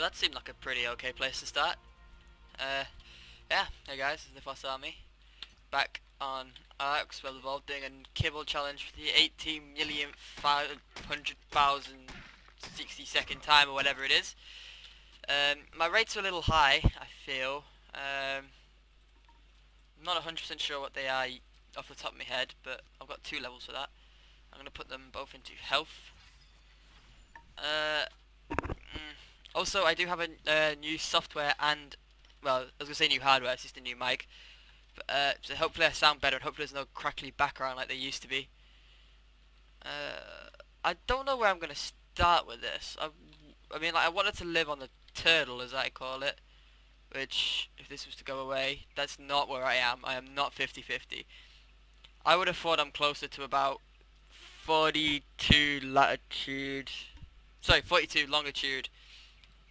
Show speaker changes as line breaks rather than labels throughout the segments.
But that seemed like a pretty okay place to start. Yeah, hey guys, this is the Foss Army. Back on Ark Kibble doing a Kibble challenge for the 18,500,060 second time or whatever it is. My rates are a little high, I feel. I'm not 100% sure what they are off the top of my head, but I've got 2 levels for that. I'm going to put them both into health. Also, I do have a new software and, well, I was going to say new hardware, it's just a new mic. But, so hopefully I sound better and hopefully there's no crackly background like there used to be. I don't know where I'm going to start with this. I mean, like, I wanted to live on the turtle, as I call it. Which, if this was to go away, that's not where I am. I am not 50-50. I would have thought I'm closer to about 42 latitude. Sorry, 42 longitude.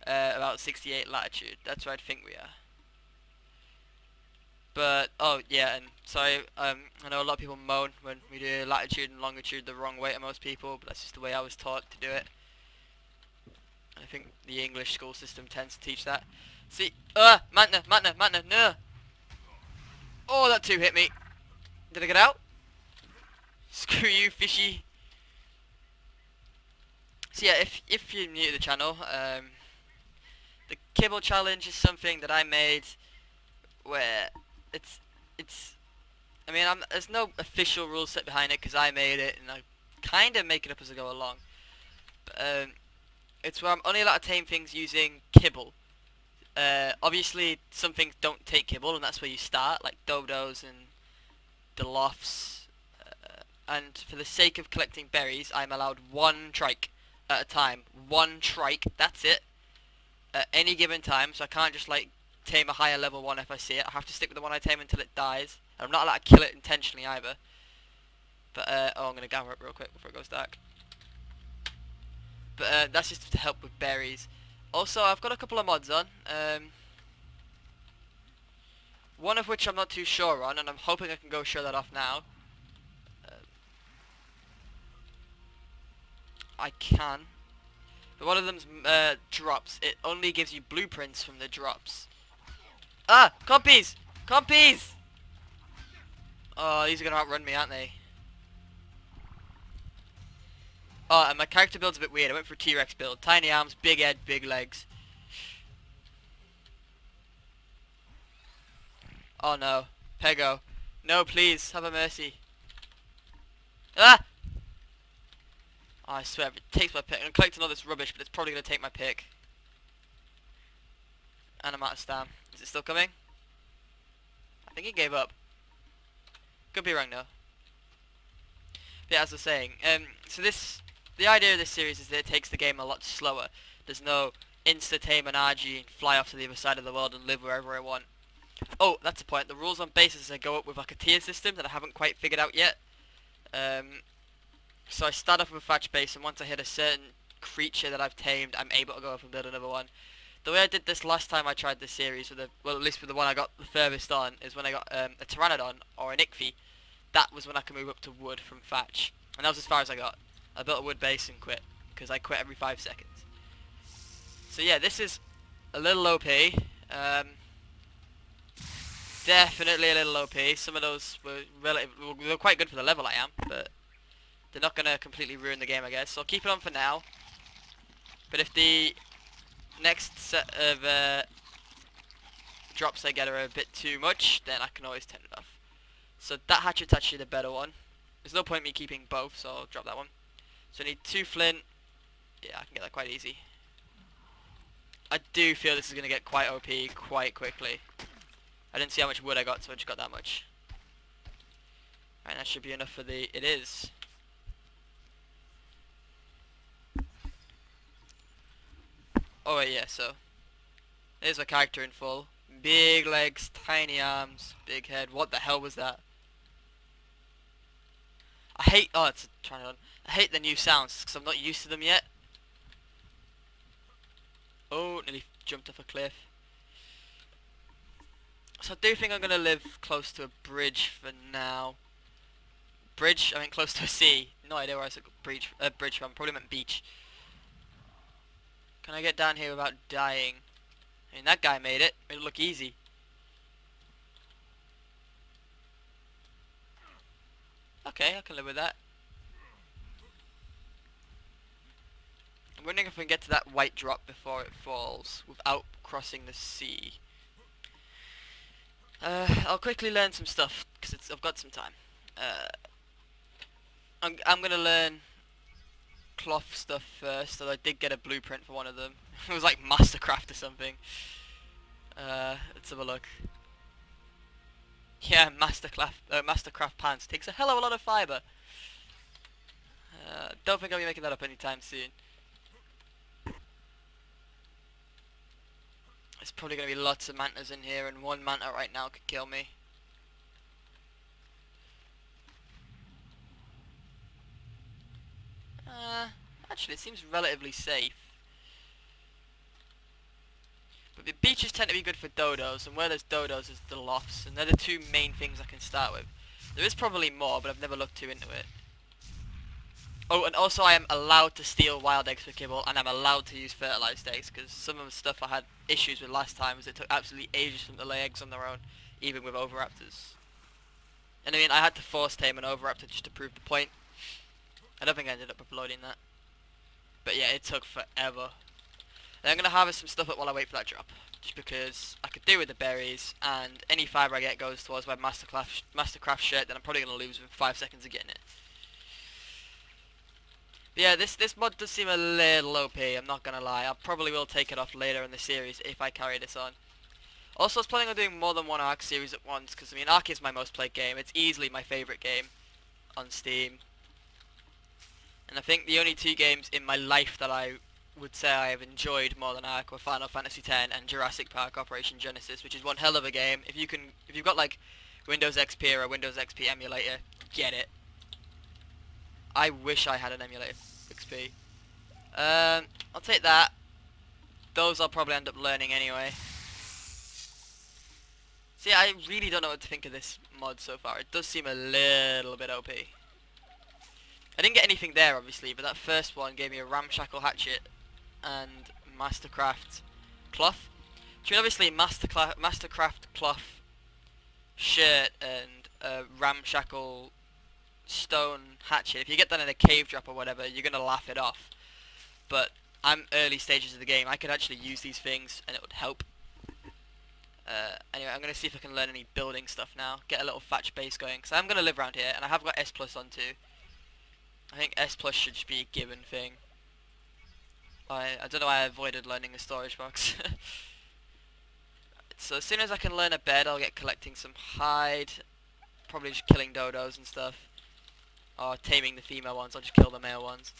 About 68 latitude. That's where I think we are. But, oh yeah, and sorry, I know a lot of people moan when we do latitude and longitude the wrong way to most people, but that's just the way I was taught to do it. I think the English school system tends to teach that. See, Mantna, no! Oh, that 2 hit me. Did I get out? Screw you, fishy. So yeah, if you're new to the channel, the Kibble challenge is something that I made where it's I mean, there's no official rule set behind it because I made it and I kind of make it up as I go along. But it's where I'm only allowed to tame things using kibble. Obviously, some things don't take kibble, and that's where you start, like dodos and dilofs. And for the sake of collecting berries, I'm allowed 1 trike at a time. 1 trike, that's it. At any given time, so I can't just like tame a higher level one if I see it. I have to stick with the one I tame until it dies. And I'm not allowed to kill it intentionally either. But, oh, I'm going to gather up real quick before it goes dark. But that's just to help with berries. Also, I've got a couple of mods on. One of which I'm not too sure on, and I'm hoping I can go show that off now. I can. But one of them's drops. It only gives you blueprints from the drops. Ah! Compies! Compies! Oh, these are going to outrun me, aren't they? Oh, and my character build's a bit weird. I went for a T-Rex build. Tiny arms, big head, big legs. Oh no. Pego. No, please. Have a mercy. Ah! Oh, I swear, it takes my pick. I'm collecting all this rubbish, but it's probably going to take my pick. And I'm out of stam. Is it still coming? I think he gave up. Could be wrong though. But yeah, as I was saying, so the idea of this series is that it takes the game a lot slower. There's no insta-tame an RG and fly off to the other side of the world and live wherever I want. Oh, that's the point. The rules on bases is I go up with like a tier system that I haven't quite figured out yet. So I start off with a thatch base, and once I hit a certain creature that I've tamed, I'm able to go up and build another one. The way I did this last time I tried this series, well, at least with the one I got the furthest on, is when I got a Pteranodon or an Ichthys. That was when I could move up to wood from thatch. And that was as far as I got. I built a wood base and quit, because I quit every 5 seconds. So yeah, this is a little OP. Definitely a little OP. Some of those were were quite good for the level I am, but they're not going to completely ruin the game, I guess. So I'll keep it on for now. But if the next set of drops I get are a bit too much, then I can always turn it off. So that hatchet's actually the better one. There's no point in me keeping both, so I'll drop that one. So I need 2 flint. Yeah, I can get that quite easy. I do feel this is going to get quite OP quite quickly. I didn't see how much wood I got, so I just got that much. Right, that should be enough for the... It is. Oh yeah, so there's my character in full. Big legs, tiny arms, big head. What the hell was that? I hate... Oh, it's a Pteranodon. I hate the new sounds because I'm not used to them yet. Oh, nearly jumped off a cliff. So I do think I'm going to live close to a bridge for now. Bridge? I mean close to a sea. No idea where I said bridge from. Probably meant beach. Can I get down here without dying? I mean, that guy made it. Made it look easy. Okay, I can live with that. I'm wondering if we can get to that white drop before it falls without crossing the sea. I'll quickly learn some stuff because I've got some time. I'm gonna learn cloth stuff first. So I did get a blueprint for one of them. It was like Mastercraft or something. Let's have a look. Yeah, Mastercraft pants. Takes a hell of a lot of fibre. Don't think I'll be making that up anytime soon. There's probably going to be lots of mantas in here, and one manta right now could kill me. Actually, it seems relatively safe. But the beaches tend to be good for dodos, and where there's dodos is the lofts, and they're the two main things I can start with. There is probably more, but I've never looked too into it. Oh, and also I am allowed to steal wild eggs for kibble, and I'm allowed to use fertilized eggs, because some of the stuff I had issues with last time was it took absolutely ages for them to lay eggs on their own, even with oviraptors. And I mean, I had to force tame an oviraptor just to prove the point. I don't think I ended up uploading that. But yeah, it took forever. Then I'm going to harvest some stuff up while I wait for that drop, just because I could do with the berries, and any fibre I get goes towards my Mastercraft shirt, then I'm probably going to lose within 5 seconds of getting it. But yeah, this mod does seem a little OP, I'm not going to lie. I probably will take it off later in the series if I carry this on. Also, I was planning on doing more than one Ark series at once, because I mean, Ark is my most played game. It's easily my favourite game on Steam. And I think the only two games in my life that I would say I have enjoyed more than Ark were Final Fantasy X and Jurassic Park Operation Genesis, which is one hell of a game. If you've got like Windows XP or a Windows XP emulator, get it. I wish I had an emulator XP. I'll take that. Those I'll probably end up learning anyway. See, I really don't know what to think of this mod so far. It does seem a little bit OP. I didn't get anything there, obviously, but that first one gave me a ramshackle hatchet and Mastercraft cloth. Which obviously Mastercraft cloth shirt and a ramshackle stone hatchet. If you get that in a cave drop or whatever, you're gonna laugh it off. But I'm early stages of the game. I could actually use these things and it would help. Anyway, I'm going to see if I can learn any building stuff now. Get a little thatch base going. Because I'm going to live around here. And I have got S plus on too. I think S plus should just be a given thing. I don't know why I avoided learning the storage box. So as soon as I can learn a bed, I'll get collecting some hide. Probably just killing dodos and stuff. Or taming the female ones. I'll just kill the male ones.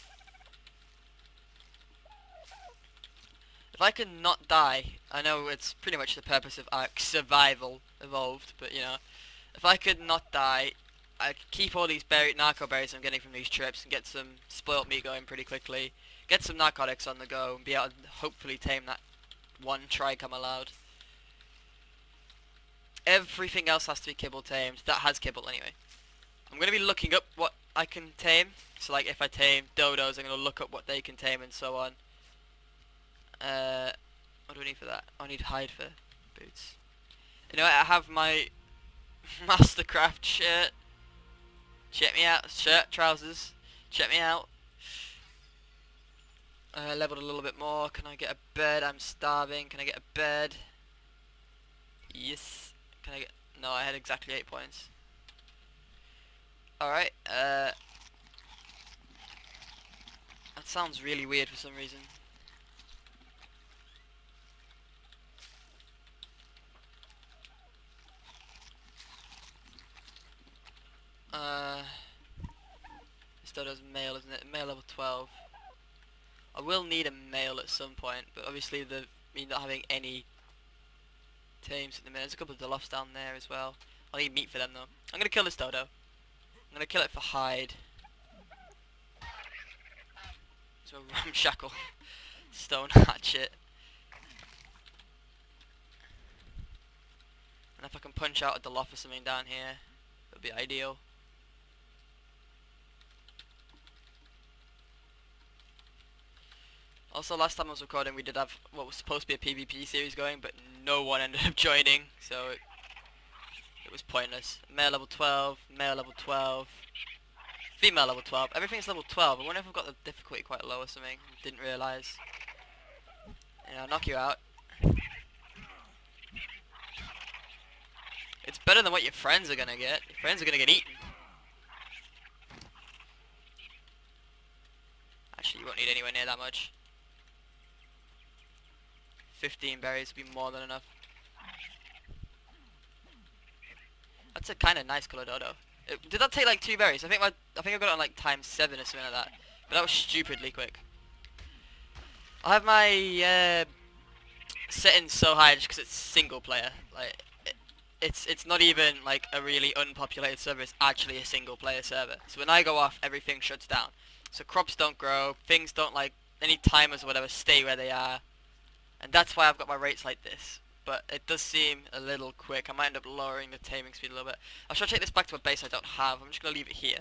If I can not die, I know it's pretty much the purpose of Ark survival evolved, but you know, if I could not die, I could keep all these narco berries I'm getting from these trips and get some spoilt meat going pretty quickly, get some narcotics on the go, and be able to hopefully tame that one trike I'm allowed. Everything else has to be kibble tamed. That has kibble anyway. I'm going to be looking up what I can tame, so like if I tame dodos, I'm going to look up what they can tame and so on. What do I need for that? I need hide for boots. You know, I have my Mastercraft shirt. Check me out. Shirt, trousers. Check me out. Leveled a little bit more. Can I get a bed? I'm starving. Can I get a bed? Yes. Can I get... No, I had exactly 8 points. Alright, that sounds really weird for some reason. This dodo's male, isn't it? Male level 12. I will need a male at some point, but obviously me not having any tames at the minute. There's a couple of Delofts down there as well. I'll need meat for them though. I'm gonna kill this dodo. I'm gonna kill it for hide. It's a ramshackle stone hatchet. And if I can punch out a Deloff or something down here, that would be ideal. Also, last time I was recording, we did have what was supposed to be a PvP series going, but no one ended up joining, so it was pointless. Male level 12, male level 12, female level 12. Everything's level 12. I wonder if I've got the difficulty quite low or something. Didn't realise. Yeah, I'll knock you out. It's better than what your friends are gonna get. Your friends are gonna get eaten. Actually, you won't need anywhere near that much. 15 berries would be more than enough. That's a kind of nice colour dodo. Did that take like 2 berries? I think I got it on like ×7 or something like that. But that was stupidly quick. I have my settings so high just because it's single player. Like it's not even like a really unpopulated server. It's actually a single player server. So when I go off, everything shuts down. So crops don't grow. Things don't, like, any timers or whatever stay where they are. And that's why I've got my rates like this. But it does seem a little quick. I might end up lowering the taming speed a little bit. I should take this back to a base I don't have. I'm just going to leave it here.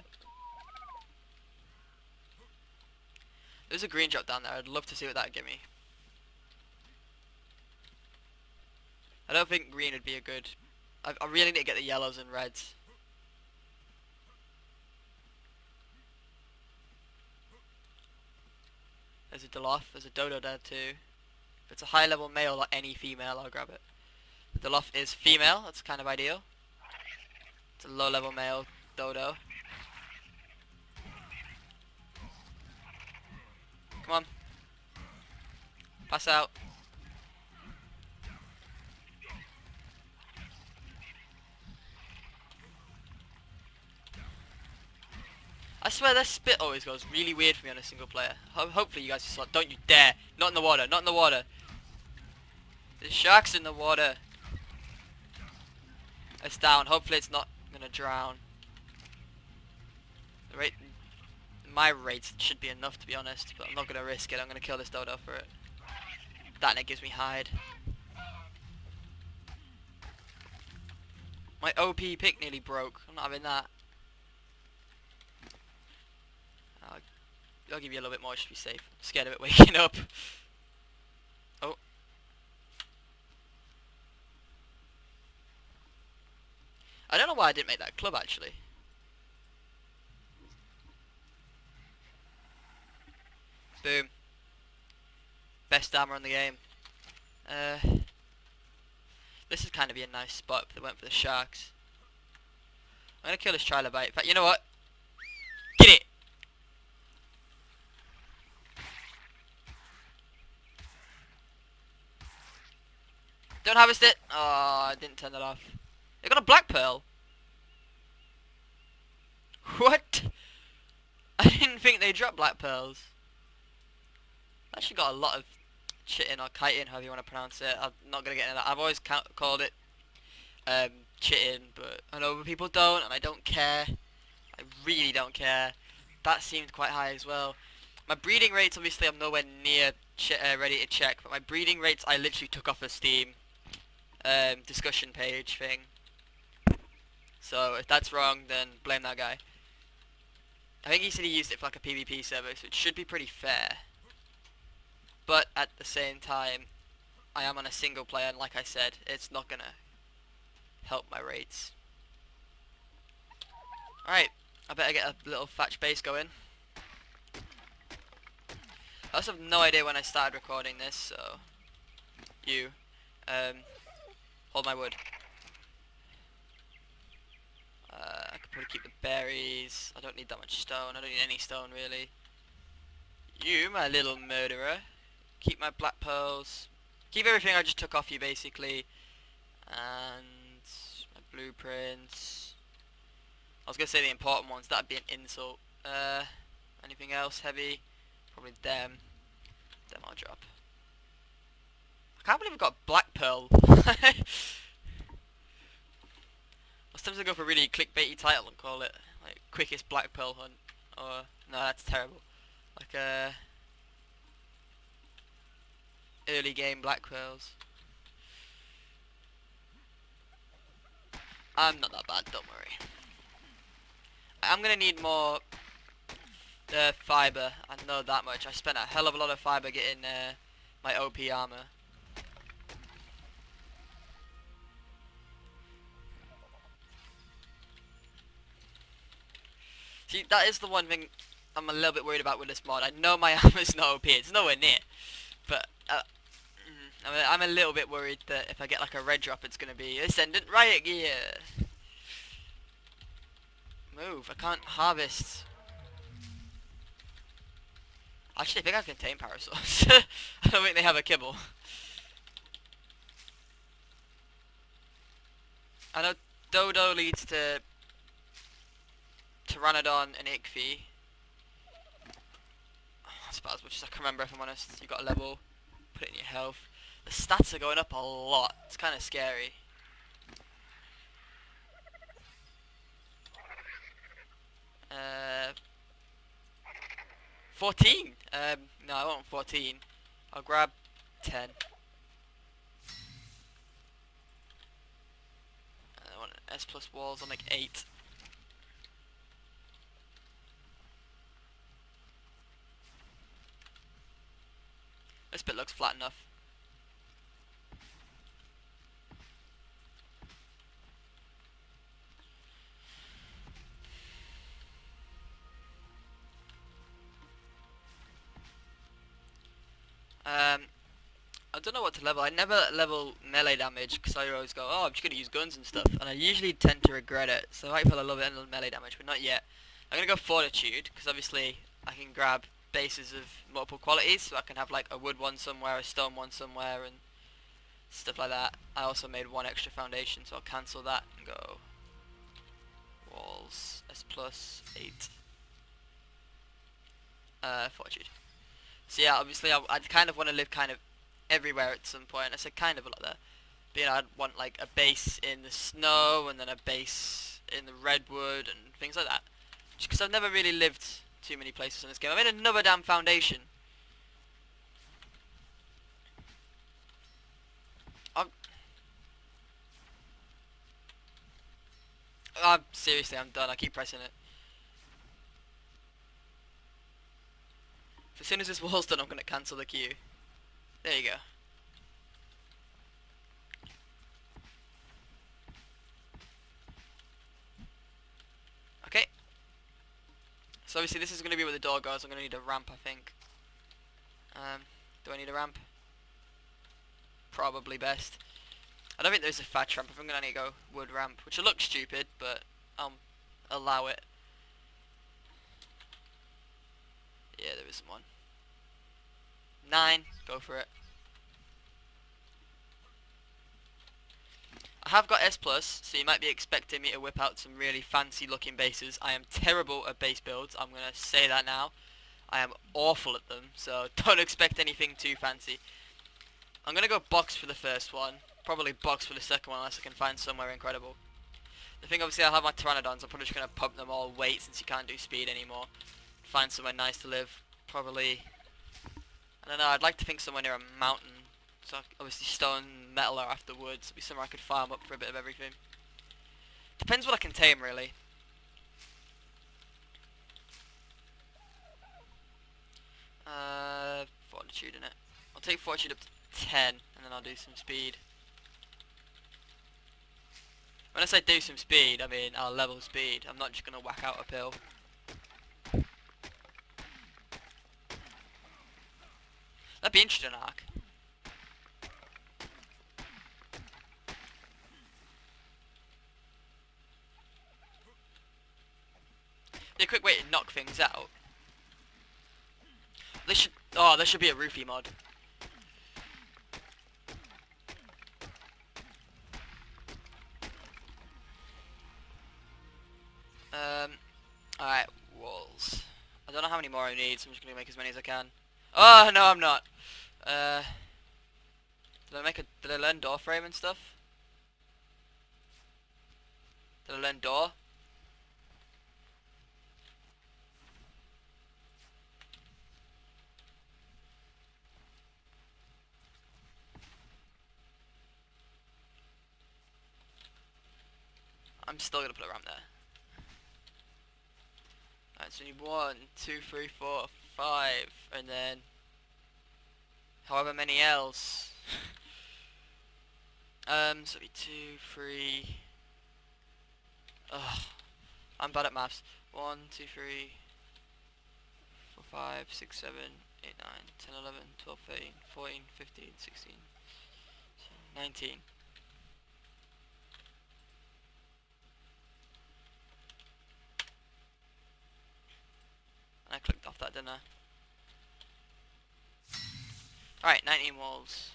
There's a green drop down there. I'd love to see what that would give me. I don't think green would be a good... I really need to get the yellows and reds. There's a Deloff. There's a dodo there too. If it's a high level male or any female, I'll grab it. The Deloff is female. That's kind of ideal. It's a low level male dodo. Come on. Pass out. I swear their spit always goes really weird for me on a single player. Hopefully you guys just like, don't you dare. Not in the water. Not in the water. There's sharks in the water. It's down. Hopefully it's not going to drown. The rate... My rates should be enough, to be honest, but I'm not going to risk it. I'm going to kill this dodo for it. That and it gives me hide. My OP pick nearly broke. I'm not having that. I'll give you a little bit more just to be safe. I'm scared of it waking up. Oh. I don't know why I didn't make that club, actually. Boom. Best armor in the game. This is kind of be a nice spot if they went for the sharks. I'm gonna kill this trilobite. In fact, you know what? Get it! Don't harvest it! Oh, I didn't turn that off. They got a black pearl. What? I didn't think they dropped black pearls. Actually got a lot of chitting or kiting, however you want to pronounce it. I'm not going to get into that. I've always called it chitting, but I know other people don't, and I don't care. I really don't care. That seemed quite high as well. My breeding rates, obviously, I'm nowhere near ready to check, but my breeding rates I literally took off a Steam discussion page thing. So if that's wrong, then blame that guy. I think he said he used it for like a PvP server, so it should be pretty fair. But at the same time, I am on a single player, and like I said, it's not gonna help my rates. Alright, I better get a little thatch base going. I also have no idea when I started recording this, so you hold my wood. I could probably keep the berries. I don't need that much stone. I don't need any stone really. You, my little murderer, keep my black pearls. Keep everything I just took off you basically. And my blueprints. I was gonna say the important ones. That'd be an insult. Anything else heavy? Probably them. Them I'll drop. I can't believe I got black pearl. Sometimes I go for a really clickbaity title and call it like quickest black pearl hunt, or no, that's terrible. Like early game black pearls. I'm not that bad, don't worry. I'm gonna need more Fiber. I know that much. I spent a hell of a lot of fiber getting my OP armor. See, that is the one thing I'm a little bit worried about with this mod. I know my armor's not OP. It's nowhere near. But I'm a little bit worried that if I get like a red drop, it's gonna be Ascendant Riot Gear. Move. I can't harvest. Actually, I think I can tame Parasaurs. I don't think they have a kibble. I know Dodo leads to Pteranodon and Ichthys. That's about as much as I can remember, if I'm honest. You got a level, put it in your health. The stats are going up a lot. It's kind of scary. 14. No, I want 14. I'll grab 10. I want S plus walls. I'll make 8. This bit looks flat enough. I don't know what to level. I never level melee damage because I always go, oh, I'm just going to use guns and stuff. And I usually tend to regret it. So I feel I love it in melee damage, but not yet. I'm going to go Fortitude because obviously I can grab bases of multiple qualities. So I can have like a wood one somewhere, a stone one somewhere, and stuff like that. I also made one extra foundation, so I'll cancel that and go walls S plus 8. Fortitude. So yeah, obviously I'd kind of want to live kind of everywhere at some point. I said kind of a lot there. But, you know, I'd want like a base in the snow and then a base in the redwood and things like that. Just because I've never really lived too many places in this game. I made another damn foundation. Seriously, I'm done. I keep pressing it. As soon as this wall's done, I'm going to cancel the queue. There you go. Okay. So obviously this is going to be where the door goes. I'm going to need a ramp, I think. Do I need a ramp? Probably best. I don't think there's a thatch ramp. I think I'm going to need to go wood ramp, which will look stupid, but I'll allow it. Yeah, there isn't one. 9, go for it. I have got S+, so you might be expecting me to whip out some really fancy looking bases. I am terrible at base builds, I'm going to say that now. I am awful at them, so don't expect anything too fancy. I'm going to go box for the first one, probably box for the second one unless I can find somewhere incredible. The thing obviously I'll have my Pteranodons, I'm probably just going to pump them all weight since you can't do speed anymore. Find somewhere nice to live, probably, I don't know, I'd like to think somewhere near a mountain. So obviously stone and metal are after woods. It'll be somewhere I could farm up for a bit of everything. Depends what I can tame really. Fortitude in it. I'll take Fortitude up to 10 and then I'll do some speed. When I say do some speed, I mean I'll level speed. I'm not just going to whack out uphill. That'd be interesting, Ark. Be a quick way to knock things out. This should, oh, there should be a roofie mod. Alright, walls. I don't know how many more I need, so I'm just gonna make as many as I can. Oh no, I'm not. Did I learn door frame and stuff? Did I learn door? I'm still gonna put a ramp there. Alright, so we need 1, 2, 3, 4, 5, and then however many else. So it'll be 2, 3. Ugh, I'm bad at maths. 1, 2, 3, 4, 5, 6, 7, 8, 9, 10, 11, 12, 13, 14, 15, 16, 19. And I clicked off that, didn't I? Alright, 19 walls.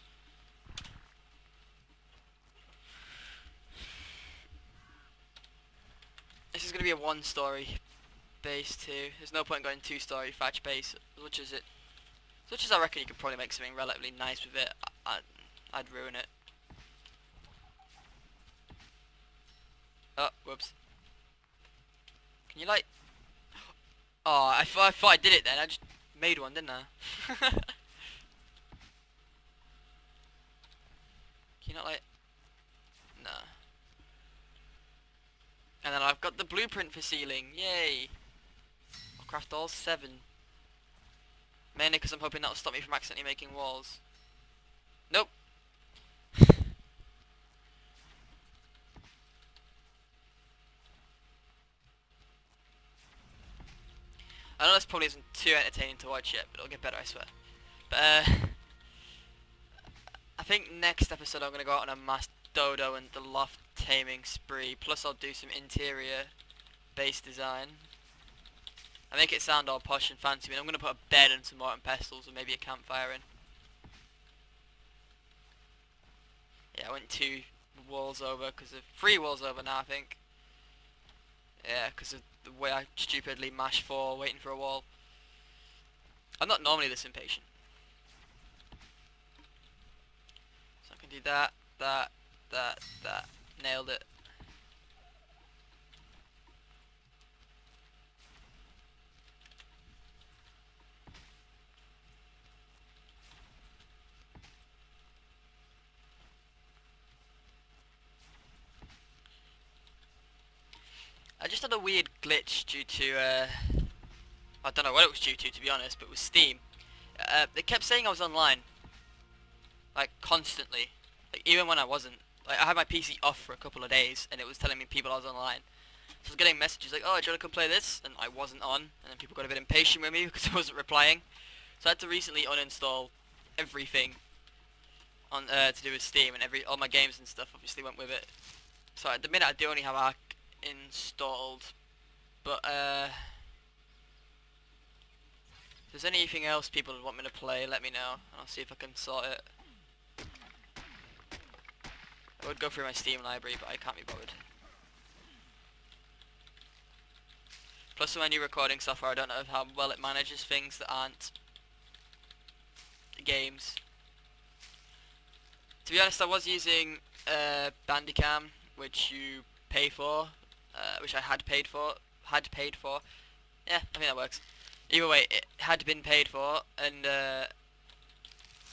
This is going to be a 1-story base too. There's no point going 2-story thatch base, as much as I reckon you could probably make something relatively nice with it. I'd ruin it. Oh, whoops. Can you like... Oh, I thought I did it then. I just made one, didn't I? Can you not like... Nah. And then I've got the blueprint for ceiling. Yay! I'll craft all 7. Mainly because I'm hoping that'll stop me from accidentally making walls. Nope. I know this probably isn't too entertaining to watch yet, but it'll get better, I swear. But I think next episode I'm gonna go out on a mass dodo and the loft taming spree. Plus I'll do some interior base design. I make it sound all posh and fancy. I mean, I'm gonna put a bed and some mortar and pestles and maybe a campfire in. Yeah, I went 2 walls over because of 3 walls over now, I think. Yeah, because of the way I stupidly mashed 4 waiting for a wall. I'm not normally this impatient. So I can do that, that. Nailed it. I just had a weird glitch due to, I don't know what it was due to be honest, but with Steam. They kept saying I was online. Like, constantly. Like, even when I wasn't. Like, I had my PC off for a couple of days, and it was telling me people I was online. So I was getting messages like, oh, do you want to come play this? And I wasn't on, and then people got a bit impatient with me because I wasn't replying. So I had to recently uninstall everything on to do with Steam, and all my games and stuff obviously went with it. So at the minute I do only have Ark installed, but if there's anything else people want me to play, let me know, and I'll see if I can sort it. I would go through my Steam library, but I can't be bothered. Plus with my new recording software, I don't know how well it manages things that aren't games. To be honest, I was using Bandicam, which you pay for, which I had paid for. Yeah, I think that works. Either way, it had been paid for, and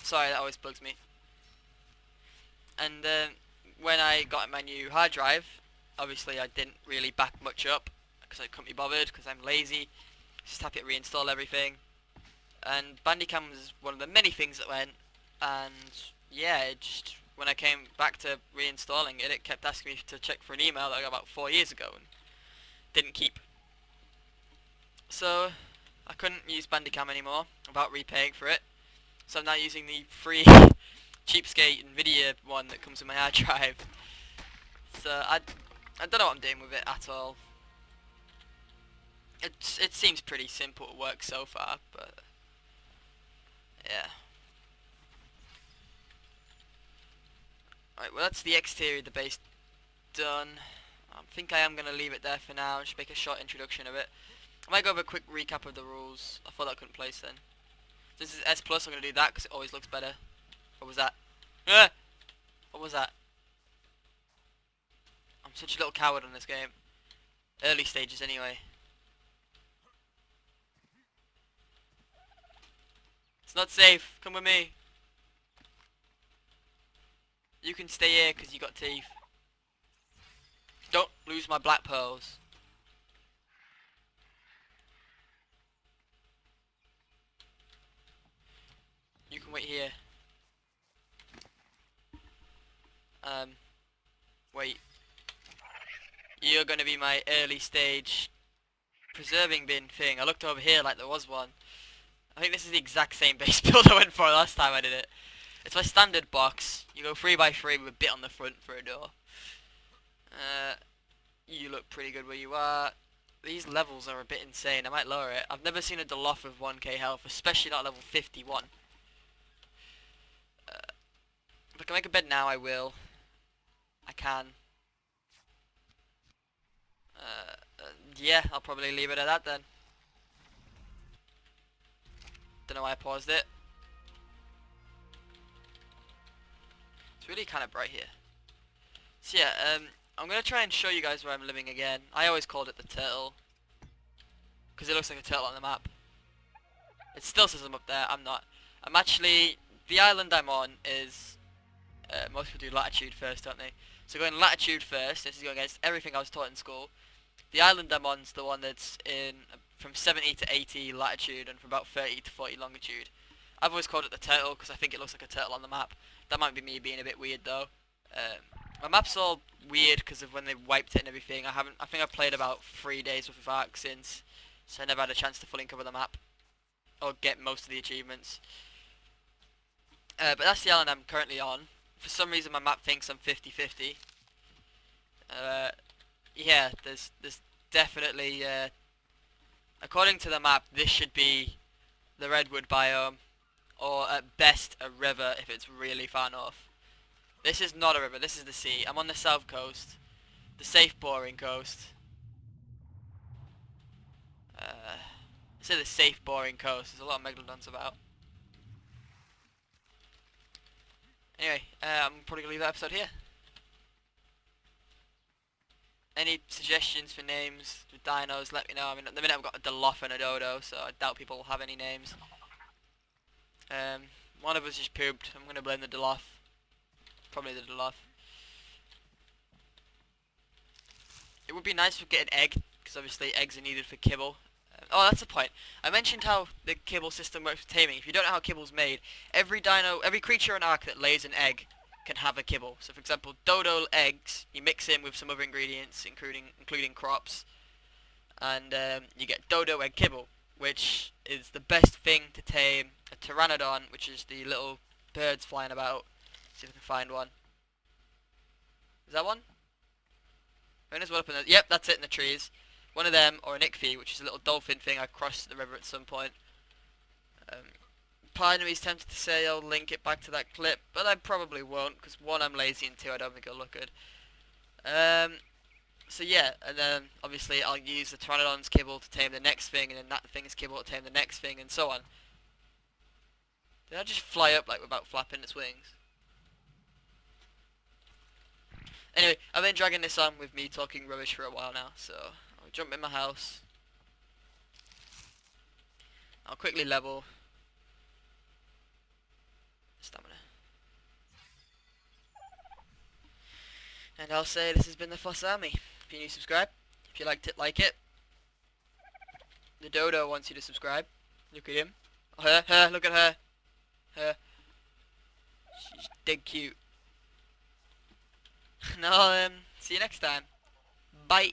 sorry, that always bugs me. And when I got my new hard drive, obviously I didn't really back much up because I couldn't be bothered because I'm lazy. Just happy to reinstall everything. And Bandicam was one of the many things that went, and yeah, it just, when I came back to reinstalling it, it kept asking me to check for an email that I got about 4 years ago and didn't keep. So I couldn't use Bandicam anymore without repaying for it. So I'm now using the free cheapskate Nvidia one that comes with my hard drive. So I don't know what I'm doing with it at all. It seems pretty simple to work so far, but yeah. Alright, well that's the exterior of the base done. I think I am going to leave it there for now and just make a short introduction of it. I might go over a quick recap of the rules. I thought I couldn't place then. This is S+, I'm going to do that because it always looks better. What was that? What was that? I'm such a little coward on this game. Early stages anyway. It's not safe. Come with me. You can stay here because you got teeth. Don't lose my black pearls. You can wait here. Wait. You're gonna be my early stage preserving bin thing. I looked over here like there was one. I think this is the exact same base build I went for last time I did it. It's my standard box. You go 3x3 with a bit on the front for a door. You look pretty good where you are. These levels are a bit insane. I might lower it. I've never seen a Deloff with 1k health, especially not level 51. If I can make a bed now, I will. I can. Yeah, I'll probably leave it at that then. Don't know why I paused it. It's really kind of bright here. So yeah, I'm gonna try and show you guys where I'm living again. I always called it the turtle because it looks like a turtle on the map. It still says I'm up there. I'm not. I'm actually, the island I'm on is, most people do latitude first, don't they? So going latitude first. This is going against everything I was taught in school. The island I'm on is the one that's in from 70 to 80 latitude and from about 30 to 40 longitude. I've always called it the turtle because I think it looks like a turtle on the map. That might be me being a bit weird though. My map's all weird because of when they wiped it and everything. I think I've played about 3 days worth of Ark since, so I never had a chance to fully cover the map or get most of the achievements. But that's the island I'm currently on. For some reason my map thinks I'm 50-50. Yeah, there's definitely, according to the map, this should be the redwood biome, or at best a river if it's really far north. This is not a river, this is the sea. I'm on the south coast, the safe boring coast. I say the safe boring coast, there's a lot of megalodons about. Anyway, I'm probably going to leave that episode here. Any suggestions for names with dinos, let me know. I mean, at the minute I've got a Deloff and a Dodo, so I doubt people will have any names. One of us just pooped. I'm going to blame the Deloff. Probably the Deloff. It would be nice to get an egg, because obviously eggs are needed for kibble. Oh, that's the point. I mentioned how the kibble system works with taming. If you don't know how kibble's made, every creature in Ark that lays an egg can have a kibble. So for example, dodo eggs, you mix in with some other ingredients, including crops, and you get dodo egg kibble, which is the best thing to tame a pteranodon, which is the little birds flying about. See if I can find one. Is that one? I think there's one up in the... Yep, that's it in the trees. One of them, or an ichthys, which is a little dolphin thing I crossed the river at some point. Part of me is tempted to say I'll link it back to that clip, but I probably won't, because one, I'm lazy, and two, I don't think it'll look good. So yeah, and then obviously I'll use the pteranodon's kibble to tame the next thing, and then that thing's kibble to tame the next thing, and so on. Did I just fly up like without flapping its wings? Anyway, I've been dragging this on with me talking rubbish for a while now, so I'll jump in my house. I'll quickly level. Stamina. And I'll say this has been the Foss Army. If you're new, subscribe. If you liked it, like it. The dodo wants you to subscribe. Look at him. Oh, her, look at her. Her. She's dead cute. And I'll see you next time. Bye.